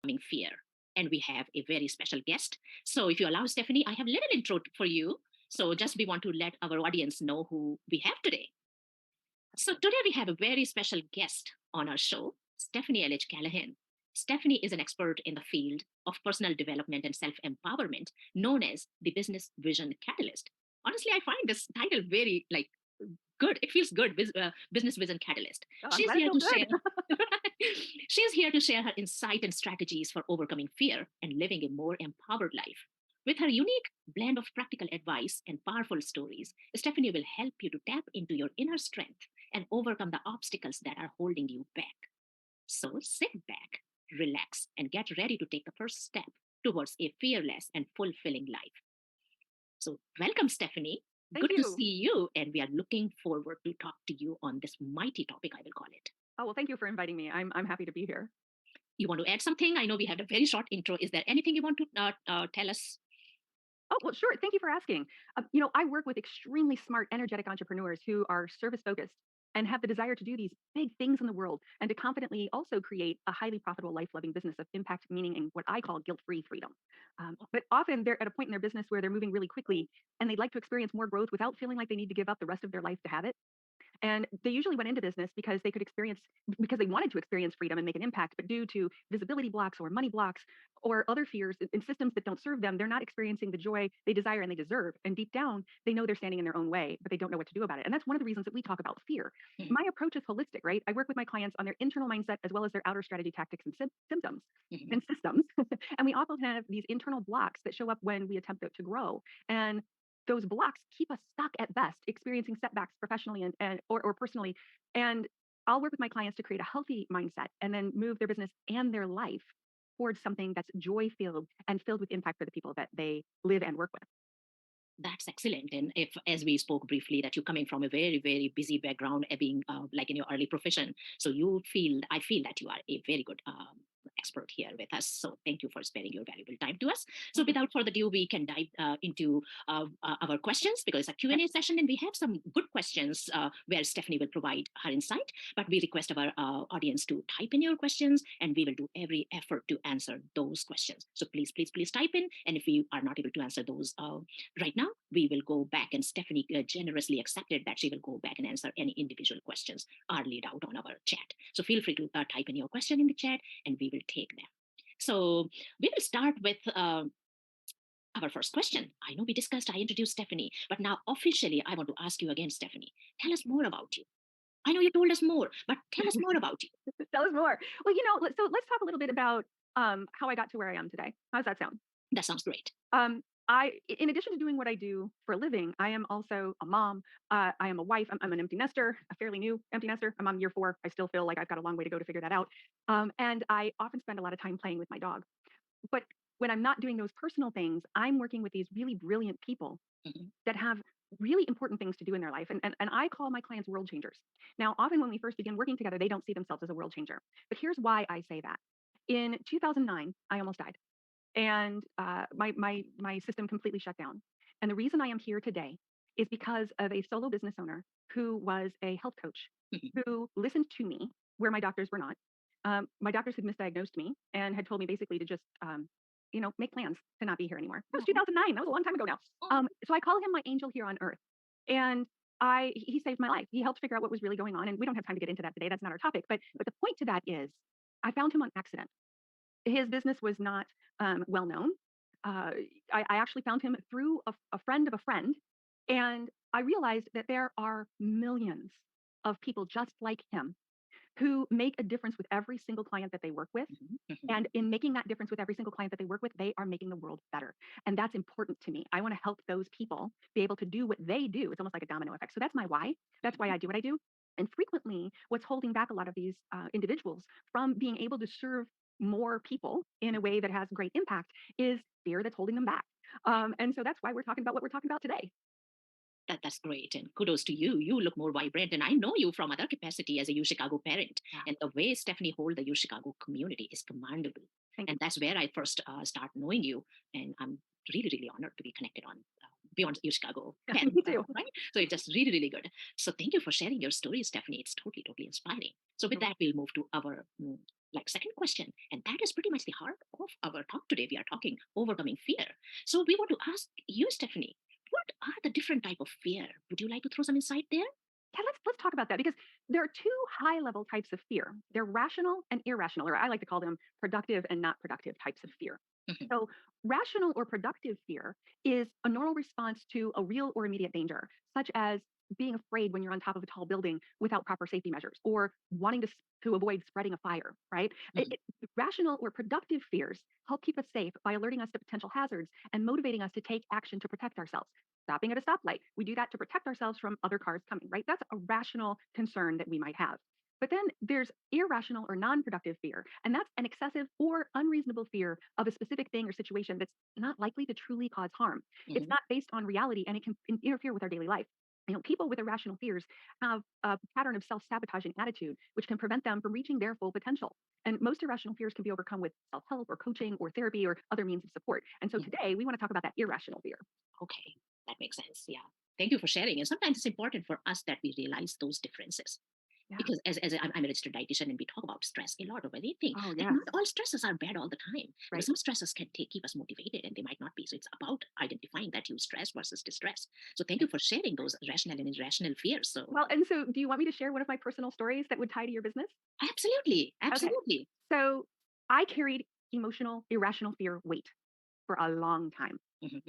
overcoming fear. And we have a very special guest. So if you allow, Stephanie, I have a little intro for you. So just we want to let our audience know who we have today. So today we have a very special guest on our show, Stephanie L.H. Callahan. Stephanie is an expert in the field of personal development and self-empowerment, known as the Business Vision Catalyst. Honestly, I find this title very good. It feels good. Business Vision Catalyst. Oh, I'm She's glad it here feels to share. good. She's here to share her insight and strategies for overcoming fear and living a more empowered life. With her unique blend of practical advice and powerful stories, Stephanie will help you to tap into your inner strength and overcome the obstacles that are holding you back. So sit back, relax, and get ready to take the first step towards a fearless and fulfilling life. So, welcome, Stephanie. Thank Good to you. see you, and we are looking forward to talk to you on this mighty topic, I will call it. Oh, well, thank you for inviting me. I'm happy to be here. You want to add something? I know we had a very short intro. Is there anything you want to tell us? Oh, well, sure. Thank you for asking. I work with extremely smart, energetic entrepreneurs who are service focused and have the desire to do these big things in the world and to confidently also create a highly profitable, life loving business of impact, meaning, and what I call guilt free freedom. But often they're at a point in their business where they're moving really quickly and they'd like to experience more growth without feeling like they need to give up the rest of their life to have it. And they usually went into business because because they wanted to experience freedom and make an impact, but due to visibility blocks or money blocks or other fears in systems that don't serve them, they're not experiencing the joy they desire and they deserve. And deep down, they know they're standing in their own way, but they don't know what to do about it. And that's one of the reasons that we talk about fear. Mhm, My approach is holistic, right? I work with my clients on their internal mindset as well as their outer strategy, tactics, and symptoms mhm. and systems. And we often have these internal blocks that show up when we attempt to grow. And those blocks keep us stuck at best, experiencing setbacks professionally or personally. And I'll work with my clients to create a healthy mindset and then move their business and their life towards something that's joy filled and filled with impact for the people that they live and work with. That's excellent. And if, as we spoke briefly, that you're coming from a very, very busy background, being like in your early profession, so I feel that you are a very good expert here with us. So thank you for sparing your valuable time to us. So Thank you. without further ado, we can dive into our questions because it's a Okay. Q&A session and we have some good questions where Stephanie will provide her insight. But we request our audience to type in your questions and we will do every effort to answer those questions. So please, please, please type in. And if we are not able to answer those right now, we will go back, and Stephanie generously accepted that she will go back and answer any individual questions are laid out on our chat. So feel free to type in your question in the chat and we will take them. So we will start with our first question. I know I introduced Stephanie, but now officially I want to ask you again, Stephanie, tell us more about you. I know you told us more, but tell us more about you. Tell us more. Well, so let's talk a little bit about how I got to where I am today. How does that sound? That sounds great. In addition to doing what I do for a living, I am also a mom. I am a wife. I'm an empty nester, a fairly new empty nester. I'm on year 4. I still feel like I've got a long way to go to figure that out. And I often spend a lot of time playing with my dog. But when I'm not doing those personal things, I'm working with these really brilliant people Mhm. that have really important things to do in their life. And I call my clients world changers. Now, often when we first begin working together, they don't see themselves as a world changer. But here's why I say that. In 2009, I almost died and my system completely shut down. And the reason I am here today is because of a solo business owner who was a health coach Mhm. who listened to me where my doctors were not. My doctors had misdiagnosed me and had told me basically to just make plans to not be here anymore. That was Oh, 2009. That was a long time ago now. oh, So I call him my angel here on earth, and he saved my life. He helped figure out what was really going on, and we don't have time to get into that today. That's not our topic. But the point to that is, I found him on accident. His business was not well known. I actually found him through a friend of a friend, and I realized that there are millions of people just like him who make a difference with every single client that they work with. mhm, mhm. And in making that difference with every single client that they work with, they are making the world better. And that's important to me. I want to help those people be able to do what they do. It's almost like a domino effect. So that's my why. That's why I do what I do. And frequently, what's holding back a lot of these individuals from being able to serve more people in a way that has great impact is fear that's holding them back. And so that's why we're talking about what we're talking about today. That's great. And kudos to you. You look more vibrant. And I know you from other capacity as a U Chicago parent. Yeah. And the way Stephanie hold the U Chicago community is commendable. Thank And you. that's where I first start knowing you. And I'm really, really honored to be connected on Beyond U Chicago parent, Me too. right? So it's just really, really good. So thank you for sharing your story, Stephanie. It's totally, totally inspiring. So with that, we'll move to our Like second question, and that is pretty much the heart of our talk today. We are talking overcoming fear. So we want to ask you, Stephanie, what are the different type of fear? Would you like to throw some insight there? Yeah, let's talk about that because there are two high level types of fear. They're rational and irrational, or I like to call them productive and not productive types of fear. Mhm, So, rational or productive fear is a normal response to a real or immediate danger, such as being afraid when you're on top of a tall building without proper safety measures, or wanting to avoid spreading a fire, right? mhm, Rational or productive fears help keep us safe by alerting us to potential hazards and motivating us to take action to protect ourselves. Stopping at a stoplight, we do that to protect ourselves from other cars coming, right? That's a rational concern that we might have. But then there's irrational or non productive fear, and that's an excessive or unreasonable fear of a specific thing or situation that's not likely to truly cause harm. It's mhm, not based on reality and it can interfere with our daily life. People with irrational fears have a pattern of self sabotaging attitude, which can prevent them from reaching their full potential. And most irrational fears can be overcome with self help or coaching or therapy or other means of support. And so mhm. today we want to talk about that irrational fear. Okay, that makes sense. Yeah. Thank you for sharing. And sometimes it's important for us that we realize those differences. Yeah. Because I'm a registered dietitian and we talk about stress a lot of anything. Oh, Like yes. not all stresses are bad all the time. Because Right. some stresses can keep us motivated and they might not be. So it's about identifying that you stress versus distress. So thank you Right. for sharing those rational and irrational fears. So Well, and so do you want me to share one of my personal stories that would tie to your business? absolutely, Okay. absolutely. So I carried emotional, irrational fear weight for a long time. Hmm.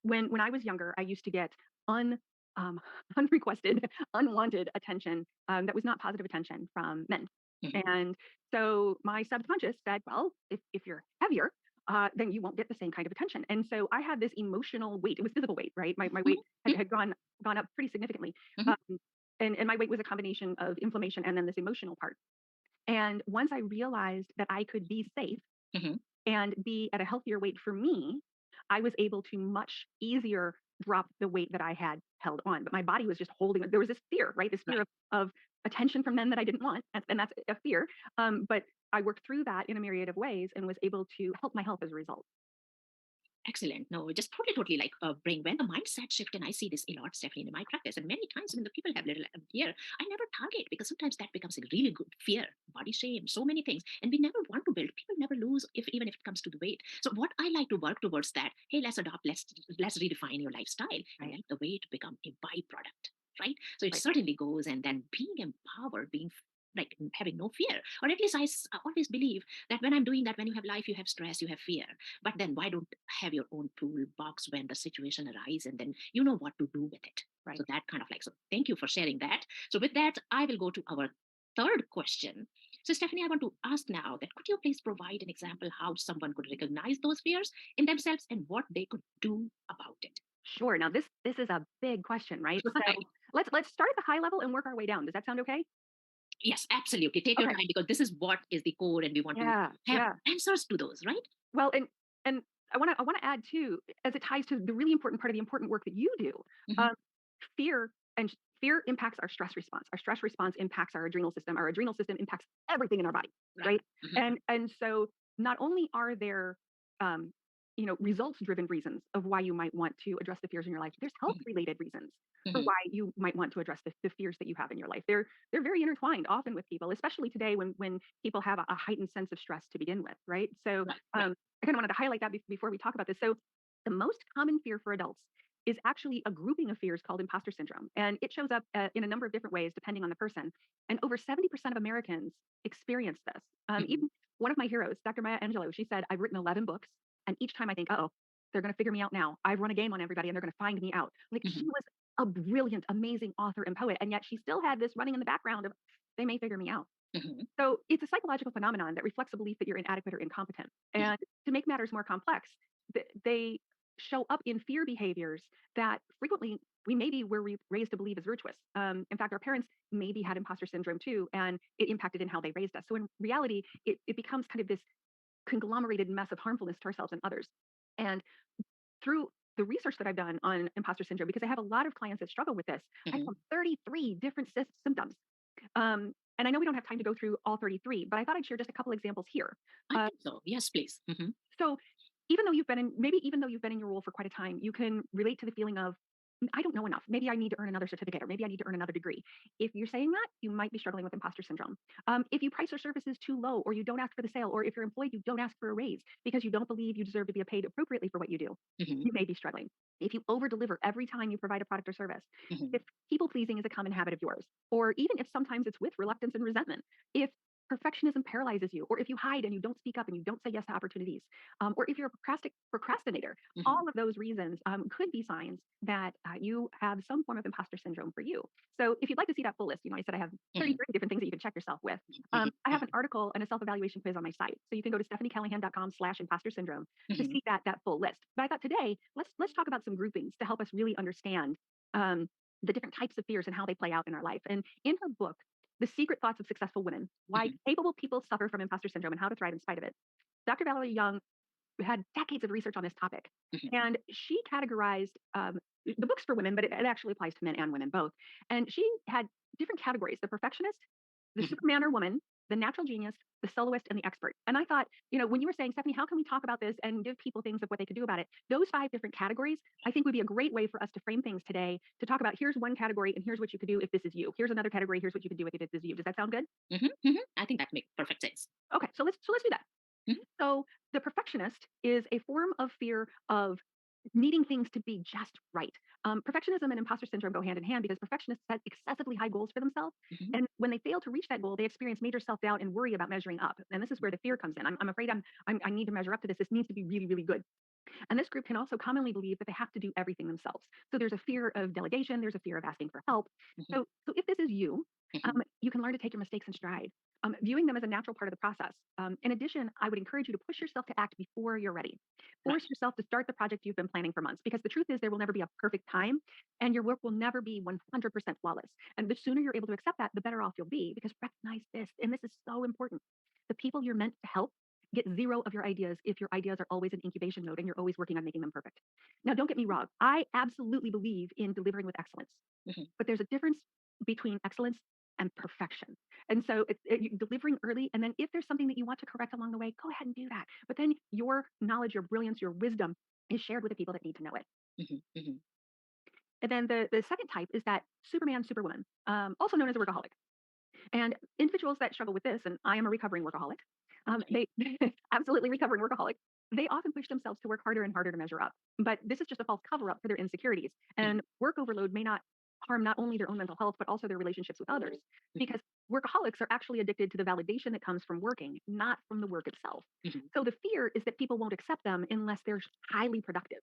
When I was younger, I used to get un um, unrequested, unwanted attention that was not positive attention from men. Hmm. And so my subconscious said, well, if you're heavier, then you won't get the same kind of attention. And so I had this emotional weight. It was physical weight, right? My weight had gone up pretty significantly. Hmm. Um, and my weight was a combination of inflammation and then this emotional part. And once I realized that I could be safe Hmm. and be at a healthier weight for me, I was able to much easier drop the weight that I had held on. But my body was just holding it. There was this fear, right? This fear Right. of attention from men that I didn't want. And that's a fear. But I worked through that in a myriad of ways and was able to help my health as a result. Excellent. No, just totally like bring when the mindset shift, and I see this a lot, Stephanie, in my practice. And many times when the people have little fear, I never target because sometimes that becomes a really good fear, body shame, so many things, and we never want to build. People never lose if even if it comes to the weight. So what I like to work towards that. Hey, let's adopt. Let's redefine your lifestyle and Right. let the weight become a byproduct. Right. So it Right. certainly goes, and then being empowered, being like having no fear, or at least I always believe that when I'm doing that, when you have life, you have stress, you have fear, but then why don't have your own toolbox when the situation arises and then you know what to do with it. Right. So that kind of like, so thank you for sharing that. So with that, I will go to our third question. So Stephanie, I want to ask now that could you please provide an example how someone could recognize those fears in themselves and what they could do about it? Sure. Now this is a big question, right? So Right. let's start at the high level and work our way down. Does that sound okay? Yes, absolutely. Take your Okay. time because this is what is the core and we want to Yeah. have Yeah. answers to those, right? Well, and I want to add too, as it ties to the really important part of the important work that you do. Hmm. Um, fear and fear impacts our stress response. Our stress response impacts our adrenal system. Our adrenal system impacts everything in our body, Right. right? Hmm. And so not only are there um, results driven reasons of why you might want to address the fears in your life, there's health related reasons for Hmm. why you might want to address the fears that you have in your life. They're very intertwined often with people, especially today when people have a heightened sense of stress to begin with, right? So Right. Right. I kind of wanted to highlight that before we talk about this. So the most common fear for adults is actually a grouping of fears called imposter syndrome. And it shows up in a number of different ways depending on the person. And over 70% of Americans experience this. Hmm. Even one of my heroes, Dr. Maya Angelou, she said, I've written 11 books. And each time I think, oh, they're going to figure me out now. I've run a game on everybody and they're going to find me out. Like she Hmm. was a brilliant, amazing author and poet. And yet she still had this running in the background of, they may figure me out. Hmm. So it's a psychological phenomenon that reflects a belief that you're inadequate or incompetent. And to make matters more complex, they show up in fear behaviors that frequently we maybe were raised to believe is virtuous. In fact, our parents maybe had imposter syndrome too, and it impacted in how they raised us. So in reality, it becomes kind of this conglomerated mess of harmfulness to ourselves and others. And through the research that I've done on imposter syndrome, because I have a lot of clients that struggle with this, I Hmm. found 33 different symptoms. And I know we don't have time to go through all 33, but I thought I'd share just a couple examples here. I Uh, think so. Yes, please. so even though you've been in, maybe even though you've been in your role for quite a time, you can relate to the feeling of I don't know enough. Maybe I need to earn another certificate, or maybe I need to earn another degree. If you're saying that, you might be struggling with imposter syndrome. If you price your services too low, or you don't ask for the sale, or if you're employed, you don't ask for a raise because you don't believe you deserve to be paid appropriately for what you do, Hmm. you may be struggling. If you over deliver every time you provide a product or service, Hmm. if people pleasing is a common habit of yours, or even if sometimes it's with reluctance and resentment, if perfectionism paralyzes you, or if you hide and you don't speak up and you don't say yes to opportunities, or if you're a procrastinator, Hmm. all of those reasons could be signs that you have some form of imposter syndrome for you. So if you'd like to see that full list, I said I have Hmm. 33 different things that you can check yourself with. Hmm. I have an article and a self-evaluation quiz on my site. So you can go to stephaniecallahan.com/imposter syndrome to Hmm. see that full list. But I thought today, let's talk about some groupings to help us really understand um, the different types of fears and how they play out in our life. And in her book, The Secret Thoughts of Successful Women, Why Hmm. Capable People Suffer from Imposter Syndrome and How to Thrive in Spite of It, Dr. Valerie Young had decades of research on this topic. Hmm. And she categorized the books for women, but it actually applies to men and women both. And she had different categories: the perfectionist, the Hmm. Superman or woman, the natural genius, the soloist, and the expert. And I thought, when you were saying, Stephanie, how can we talk about this and give people things of what they could do about it? Those 5 different categories, I think, would be a great way for us to frame things today to talk about here's one category and here's what you could do if this is you. Here's another category. Here's what you could do if this is you. Does that sound good? Hmm. Hmm. I think that makes perfect sense. Okay, so let's do that. Hmm. So the perfectionist is a form of fear of needing things to be just right. Perfectionism and imposter syndrome go hand in hand because perfectionists set excessively high goals for themselves. Hmm. And when they fail to reach that goal, they experience major self doubt and worry about measuring up. And this is where the fear comes in. I'm afraid I need to measure up to this. This needs to be really, really good. And this group can also commonly believe that they have to do everything themselves. So there's a fear of delegation, there's a fear of asking for help. Hmm. So if this is you, Hmm. you can learn to take your mistakes in stride, viewing them as a natural part of the process. In addition, I would encourage you to push yourself to act before you're ready. Force Right. yourself to start the project you've been planning for months, because the truth is there will never be a perfect time and your work will never be 100% flawless. And the sooner you're able to accept that, the better off you'll be, because recognize this, and this is so important. The people you're meant to help get zero of your ideas if your ideas are always in incubation mode and you're always working on making them perfect. Now, don't get me wrong. I absolutely believe in delivering with excellence, Hmm. but there's a difference between excellence and perfection. And so you're delivering early. And then if there's something that you want to correct along the way, go ahead and do that. But then your knowledge, your brilliance, your wisdom is shared with the people that need to know it. Hmm. Hmm. And then the second type is that Superman, Superwoman, also known as a workaholic. And individuals that struggle with this, and I am a recovering workaholic, Okay. they absolutely recovering workaholic, they often push themselves to work harder and harder to measure up. But this is just a false cover up for their insecurities. Hmm. And work overload may not harm not only their own mental health, but also their relationships with others, Hmm. because workaholics are actually addicted to the validation that comes from working, not from the work itself. Hmm. So the fear is that people won't accept them unless they're highly productive.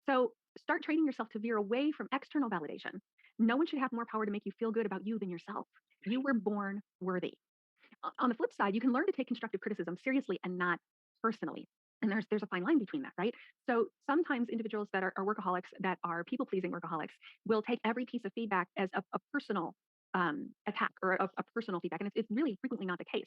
So start training yourself to veer away from external validation. No one should have more power to make you feel good about you than yourself. You Right. were born worthy. On the flip side, you can learn to take constructive criticism seriously and not personally. And there's a fine line between that, right? So sometimes individuals that are workaholics, that are people pleasing workaholics, will take every piece of feedback as a personal attack, or a personal feedback, and it's really frequently not the case.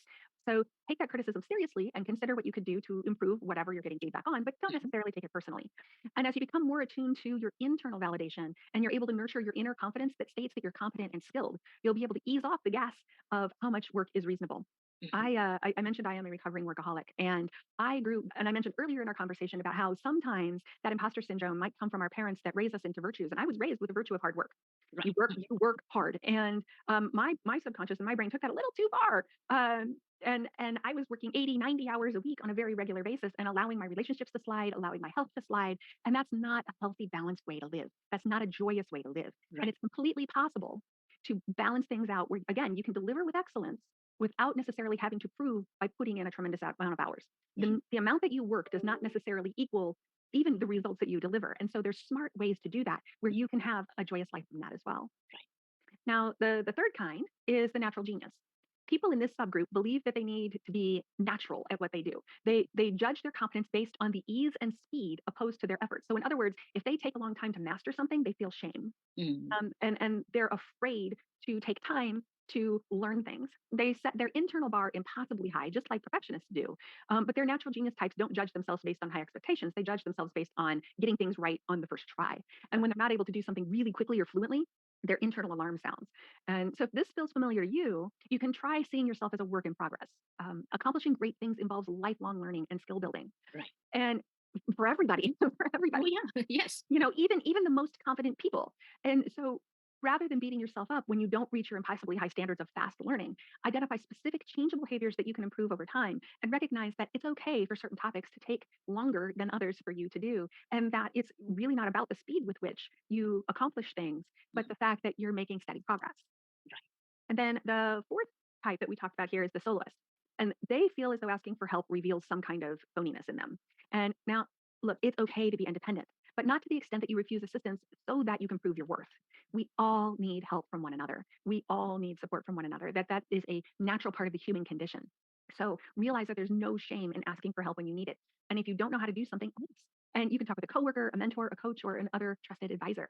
So take that criticism seriously and consider what you could do to improve whatever you're getting feedback on, but don't Hmm. necessarily take it personally. And as you become more attuned to your internal validation and you're able to nurture your inner confidence that states that you're competent and skilled, you'll be able to ease off the gas of how much work is reasonable. Hmm. I mentioned I am a recovering workaholic, and I grew, and I mentioned earlier in our conversation about how sometimes that imposter syndrome might come from our parents that raise us into virtues. And I was raised with the virtue of hard work. Right. You work hard, and my subconscious and my brain took that a little too far. And I was working 80, 90 hours a week on a very regular basis and allowing my relationships to slide, allowing my health to slide. And that's not a healthy, balanced way to live. That's not a joyous way to live. And Right. it's completely possible to balance things out where, again, you can deliver with excellence without necessarily having to prove by putting in a tremendous amount of hours. Hmm. The amount that you work does not necessarily equal even the results that you deliver. And so there's smart ways to do that where you can have a joyous life from that as well. Right. Now, the third kind is the natural genius. People in this subgroup believe that they need to be natural at what they do. They judge their competence based on the ease and speed opposed to their efforts. So in other words, if they take a long time to master something, they feel shame. Hmm. And they're afraid to take time to learn things. They set their internal bar impossibly high, just like perfectionists do. But their natural genius types don't judge themselves based on high expectations. They judge themselves based on getting things right on the first try. And when they're not able to do something really quickly or fluently, their internal alarm sounds. And so if this feels familiar to you, you can try seeing yourself as a work in progress. Accomplishing great things involves lifelong learning and skill building. Right. And for everybody, for Oh everybody. yeah, yes. Even the most confident people. And so rather than beating yourself up when you don't reach your impossibly high standards of fast learning, identify specific changeable behaviors that you can improve over time and recognize that it's okay for certain topics to take longer than others for you to do. And that it's really not about the speed with which you accomplish things, but Mhm. the fact that you're making steady progress. Right. And then the fourth type that we talked about here is the soloist. And they feel as though asking for help reveals some kind of phoniness in them. And now, look, it's okay to be independent, but not to the extent that you refuse assistance so that you can prove your worth. We all need help from one another. We all need support from one another. That is a natural part of the human condition. So realize that there's no shame in asking for help when you need it. And if you don't know how to do something, ask. And you can talk with a coworker, a mentor, a coach, or another trusted advisor.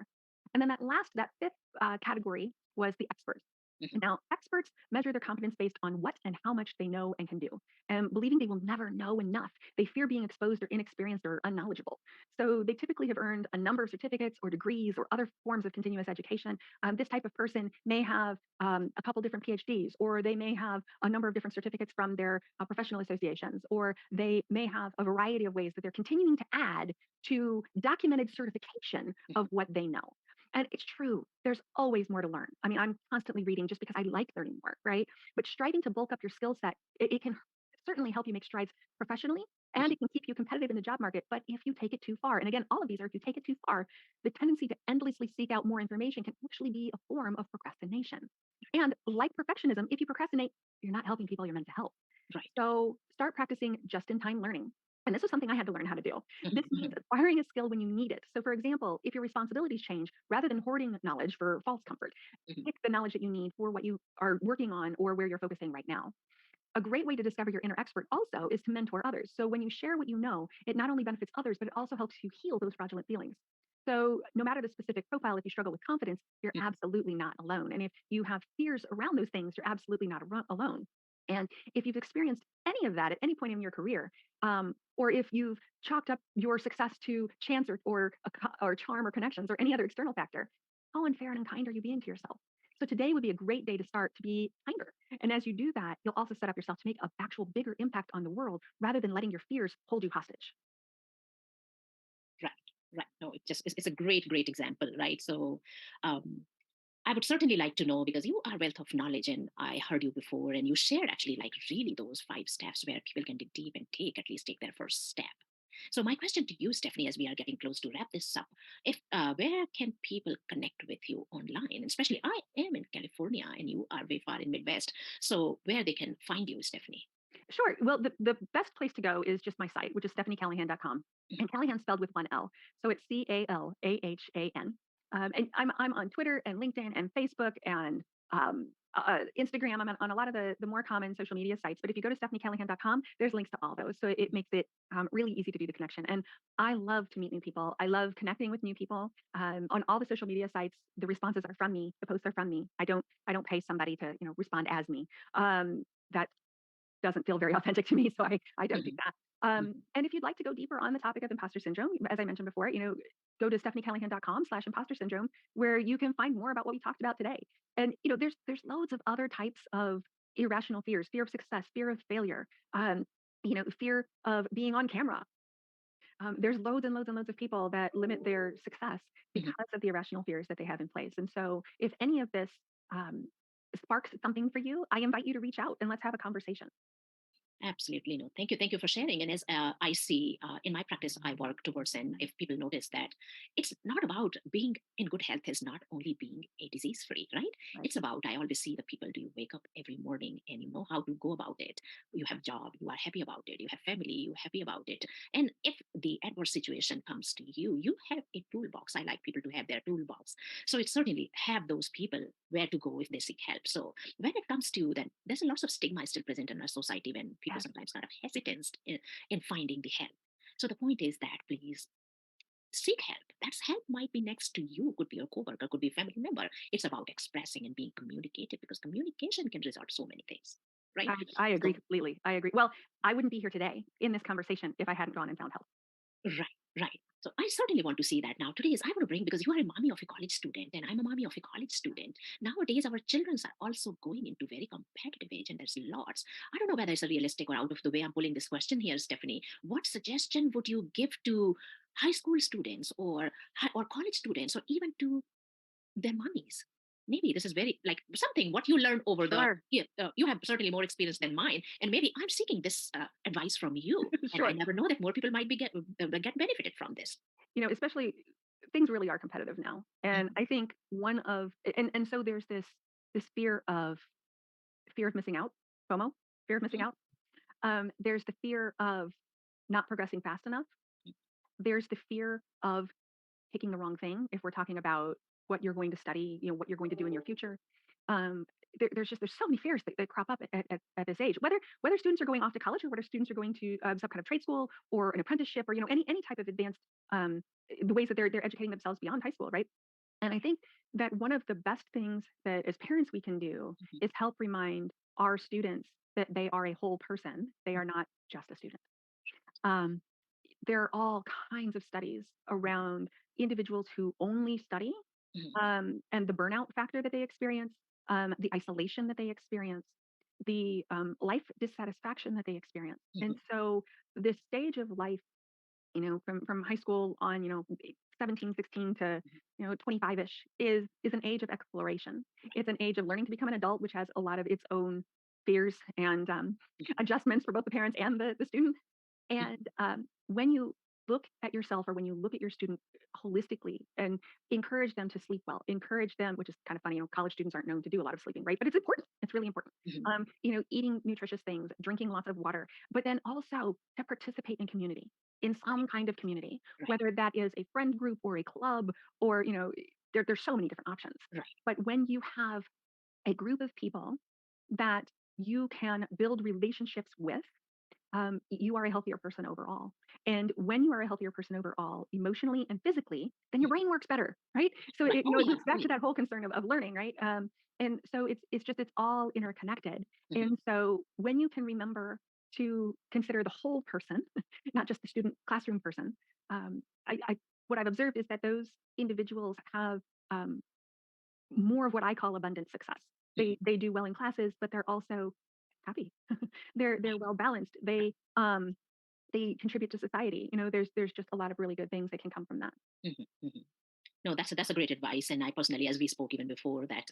And then that fifth category was the expert. Mhm. Now, experts measure their competence based on what and how much they know and can do, and believing they will never know enough. They fear being exposed or inexperienced or unknowledgeable. So they typically have earned a number of certificates or degrees or other forms of continuous education. This type of person may have a couple different PhDs, or they may have a number of different certificates from their professional associations, or they may have a variety of ways that they're continuing to add to documented certification of what they know. And it's true, there's always more to learn. I mean, I'm constantly reading just because I like learning more, right? But striving to bulk up your skill set, it can certainly help you make strides professionally and Mhm. it can keep you competitive in the job market. But if you take it too far, and again, all of these are if you take it too far, the tendency to endlessly seek out more information can actually be a form of procrastination. And like perfectionism, if you procrastinate, you're not helping people you're meant to help. Right. So start practicing just in time learning. And this was something I had to learn how to do. Mhm. This means Mhm. acquiring a skill when you need it. So, for example, if your responsibilities change, rather than hoarding knowledge for false comfort, Mhm. pick the knowledge that you need for what you are working on or where you're focusing right now. A great way to discover your inner expert also is to mentor others. So, when you share what you know, it not only benefits others, but it also helps you heal those fraudulent feelings. So, no matter the specific profile, if you struggle with confidence, you're Mhm. absolutely not alone. And if you have fears around those things, you're absolutely not alone. And if you've experienced any of that at any point in your career, or if you've chalked up your success to chance or charm or connections or any other external factor, how unfair and unkind are you being to yourself? So today would be a great day to start to be kinder. And as you do that, you'll also set up yourself to make an actual bigger impact on the world rather than letting your fears hold you hostage. Right. Right. No, it's a great example, right? So um, I would certainly like to know because you are a wealth of knowledge, and I heard you before, and you shared actually like really those 5 steps where people can dig deep and at least take their first step. So my question to you, Stephanie, as we are getting close to wrap this up, if where can people connect with you online? And especially, I am in California, and you are way far in Midwest. So where they can find you, Stephanie? Sure. Well, the best place to go is just my site, which is stephaniecallahan.com. Mhm. And Callahan spelled with one L. So it's Callahan. And I'm on Twitter and LinkedIn and Facebook and Instagram. I'm on a lot of the more common social media sites. But if you go to stephaniecallahan.com, there's links to all those. So it makes it really easy to do the connection. And I love to meet new people. I love connecting with new people on all the social media sites. The responses are from me. The posts are from me. I don't pay somebody to respond as me. That doesn't feel very authentic to me, so I don't do Mhm. that. Mhm. And if you'd like to go deeper on the topic of imposter syndrome, as I mentioned before, go to stephaniecallahan.com/imposter syndrome, where you can find more about what we talked about today. And there's loads of other types of irrational fears: fear of success, fear of failure, fear of being on camera. There's loads and loads and loads of people that limit their success Mhm. because of the irrational fears that they have in place. And so, if any of this um, sparks something for you, I invite you to reach out and let's have a conversation. Absolutely. No, thank you. Thank you for sharing. And as I see in my practice, I work towards, and if people notice that it's not about being in good health, is not only being a disease free, right? Right. It's about, I always see the people, do you wake up every morning and you know how to go about it? You have job, you are happy about it. You have family, you happy about it. And if the adverse situation comes to you, you have a toolbox. I like people to have their toolbox. So it's certainly have those people where to go if they seek help. So when it comes to that, there's a lot of stigma still present in our society when people Yes. sometimes kind of hesitant in finding the help. So the point is that please seek help. That's help might be next to you, could be your coworker, could be a family member. It's about expressing and being communicative because communication can resolve so many things, right? I agree So completely. I agree. Well, I wouldn't be here today in this conversation if I hadn't gone and found help. Right, right. So I certainly want to see that now. Today is I want to bring because you are a mommy of a college student and I'm a mommy of a college student. Nowadays, our children are also going into very competitive age and there's lots. I don't know whether it's a realistic or out of the way. I'm pulling this question here, Stephanie. What suggestion would you give to high school students or college students or even to their mummies? Maybe this is very like something what you learned over the Sure, yeah, you have certainly more experience than mine, and maybe I'm seeking this advice from you, and I sure. never know that more people might be get benefited from this. Especially things really are competitive now. And Mhm, I think one of and so there's this fear of missing out, FOMO, fear of missing mhm, out. There's the fear of not progressing fast enough. mhm, There's the fear of picking the wrong thing if we're talking about what you're going to study, what you're going to do in your future. Um, there's so many fears that crop up at this age, whether students are going off to college or whether students are going to some kind of trade school or an apprenticeship or any type of advanced um, the ways that they're educating themselves beyond high school, right? And I think that one of the best things that as parents we can do mhm, is help remind our students that they are a whole person. They are not just a student. Um, there are all kinds of studies around individuals who only study mhm, and the burnout factor that they experience, the isolation that they experience, the life dissatisfaction that they experience. And mhm, so, this stage of life, from high school on, 17, 16 to 25ish is an age of exploration. It's an age of learning to become an adult, which has a lot of its own fears and mhm, adjustments for both the parents and the student. mhm, And when you look at yourself or when you look at your student holistically and encourage them to sleep well, encourage them, which is kind of funny, college students aren't known to do a lot of sleeping, right? But it's important. It's really important. mhm. Eating nutritious things, drinking lots of water, but then also to participate in community, in some kind of community, Right, whether that is a friend group or a club or, there's so many different options. right. But when you have a group of people that you can build relationships with, you are a healthier person overall. And when you are a healthier person overall, emotionally and physically, then your Mhm, brain works better, right? So right. Oh it yeah, loops oh back to yeah. that whole concern of learning, right? And so it's all interconnected. Mhm, And so when you can remember to consider the whole person, not just the student classroom person, I what I've observed is that those individuals have um, more of what I call abundant success. mhm. They do well in classes, but they're also happy. They're Right. well balanced. They contribute to society. There's just a lot of really good things that can come from that. Mhm, mhm. No, that's a great advice. And I personally, as we spoke even before, that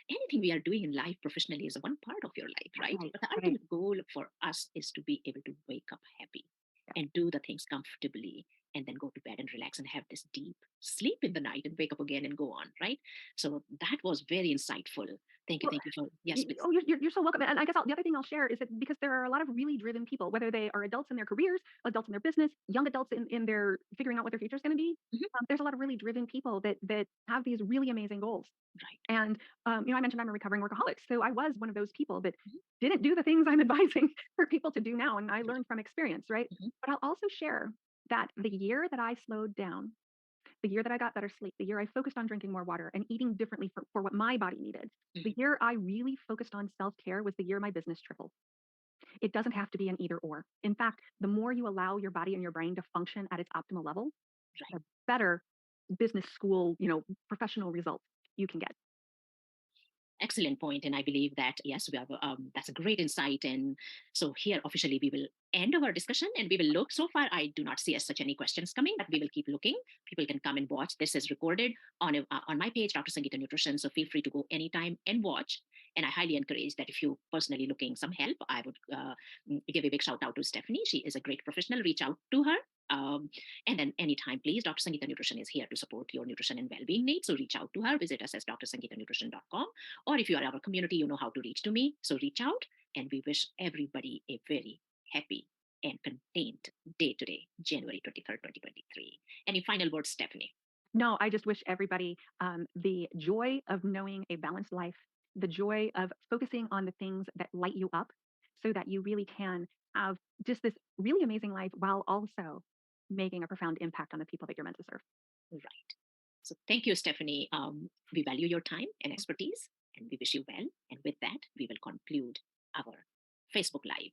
anything we are doing in life professionally is one part of your life, right? Right, But the right. ultimate goal for us is to be able to wake up happy Yeah. and do the things comfortably and then go to bed and relax and have this deep sleep in the night and wake up again and go on, right? So that was very insightful. Thank you. Well, Thank you for, yes, please. oh, you're so welcome. And I guess the other thing I'll share is that because there are a lot of really driven people, whether they are adults in their careers, adults in their business, young adults in their figuring out what their future is going to be, Mhm. there's a lot of really driven people that have these really amazing goals. Right. And I mentioned I'm a recovering workaholic, so I was one of those people that Mhm. didn't do the things I'm advising for people to do now, and I Right. learned from experience, right? Mhm. But I'll also share that the year that I slowed down, the year that I got better sleep, the year I focused on drinking more water and eating differently for what my body needed, the Mhm. year I really focused on self care was the year my business tripled. It doesn't have to be an either or. In fact, the more you allow your body and your brain to function at its optimal level, Right. the better business school, professional results you can get. Excellent point, and I believe that yes, we have that's a great insight. And so here officially we will end our discussion, and we will look. So far, I do not see as such any questions coming, but we will keep looking. People can come and watch. This is recorded on my page, Dr. Sangeeta Nutrition. So feel free to go anytime and watch. And I highly encourage that if you personally looking some help, I would give a big shout out to Stephanie. She is a great professional. Reach out to her. Um, and then anytime, please, Dr. Sangeeta Nutrition is here to support your nutrition and well-being needs. So reach out to her. Visit us as drsangeetanutrition.com, or if you are our community, you know how to reach to me. So reach out, and we wish everybody a very happy and contained day today, January 23rd, 2023. Any final words, Stephanie? No, I just wish everybody the joy of knowing a balanced life, the joy of focusing on the things that light you up so that you really can have just this really amazing life while also making a profound impact on the people that you're meant to serve. Right. So thank you, Stephanie. We value your time and expertise, and we wish you well. And with that, we will conclude our Facebook Live.